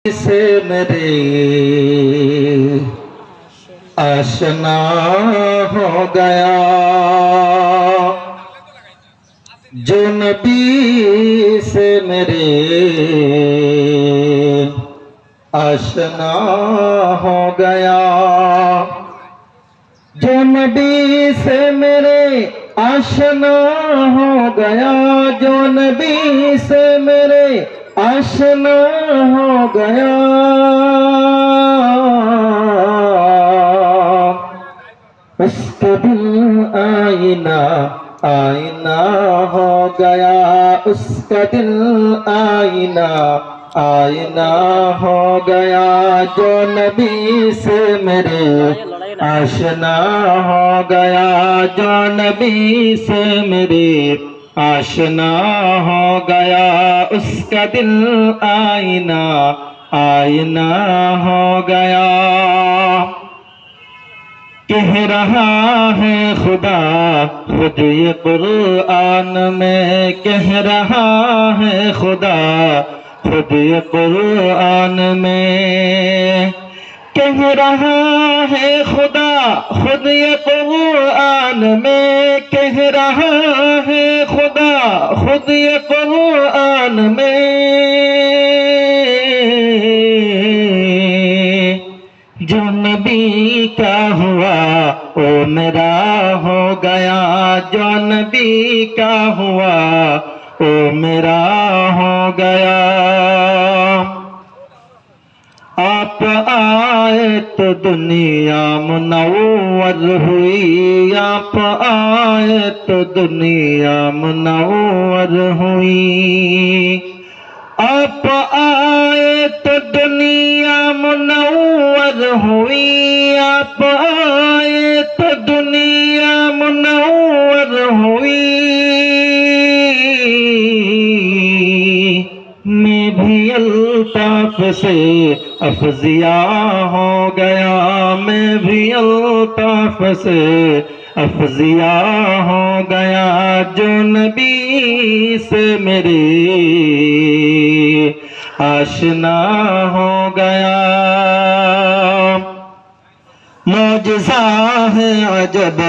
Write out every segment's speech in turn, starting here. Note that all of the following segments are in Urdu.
سے میرے آشنا ہو گیا، جو نبی سے میرے آشنا ہو گیا، جو نبی سے میرے آشنا ہو گیا، جو نبی سے میرے آشنا ہو گیا، اس کا دل آئینہ آئینہ ہو گیا، اس کا دل آئینہ آئینہ ہو گیا، جو نبی سے میرے آشنا ہو گیا، جو نبی سے میرے آشنا ہو گیا، اس کا دل آئینہ آئینہ ہو گیا۔ کہہ رہا ہے خدا خود یہ قرآن میں، کہہ رہا ہے خدا خود یہ قرآن میں، کہہ رہا ہے خدا خود یہ قرآن میں، کہہ رہا ہے خدا خود یہ قرآن میں، جو نبی کا ہوا وہ میرا ہو گیا، جو نبی کا ہوا وہ میرا ہو گیا۔ آپ آئے تو دنیا منور ہوئی، آپ آئے تو دنیا منور ہوئی، آپ آئے تو دنیا منور ہوئی، آپ آئے تو دنیا منور ہوئی، میں بھی الطاف سے افضیا ہو گیا، میں بھی الطاف سے افضیا ہو گیا، جو نبی سے میرے آشنا ہو گیا۔ معجزہ ہے عجب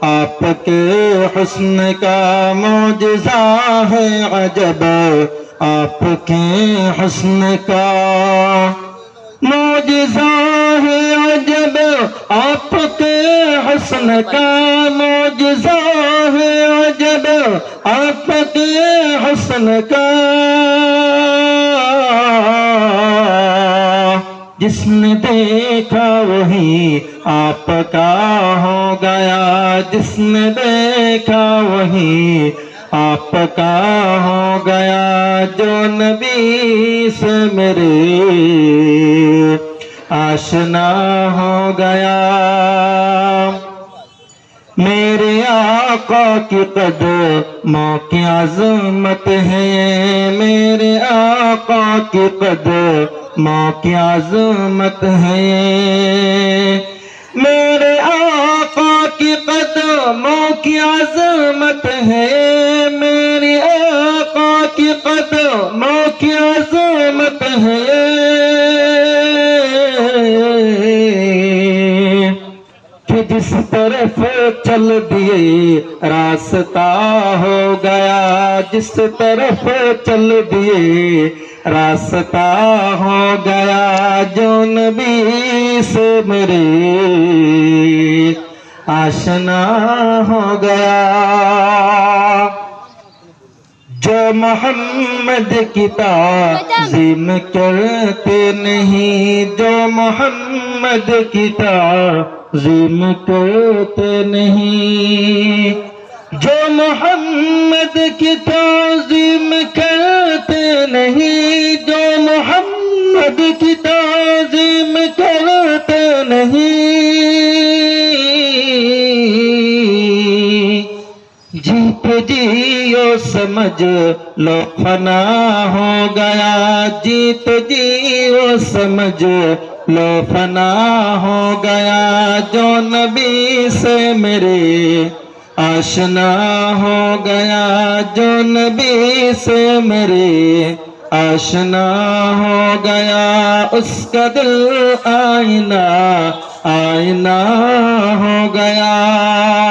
آپ کے حسن کا، معجزہ ہے عجب آپ کے حسن کا، معجزہ ہے عجب آپ کے حسن کا، معجزہ ہے عجب آپ کے حسن کا، جس نے دیکھا وہی آپ کا ہو گیا، جس نے دیکھا وہی آپ کا ہو گیا، جو نبی سے میرے آشنا ہو گیا۔ میرے آقا کی قدموں کی عظمت ہے، میرے آقا کی قدموں کی عظمت ہے، میرے آقا کی قدموں کی عظمت ہے، میرے آقا کی قدموں کی عظمت ہے، کہ جس طرف چل دیے راستہ ہو گیا، جس طرف چل دیے راستہ ہو گیا، جو نبی سے میرے آشنا ہو گیا، جو محمد کی تعظیم کرتے نہیں، جو محمد کی تعظیم کرتے نہیں، جو محمد کی تعظیم کرتے نہیں، جو محمد کی تعظیم کرتے نہیں، جیت جیو سمجھ لو فنا ہو گیا، جیت جیو سمجھ لو فنا ہو گیا، جو نبی سے میرے آشنا ہو گیا، جو نبی سے میرے آشنا ہو گیا، اس کا دل آئینہ آئینہ ہو گیا۔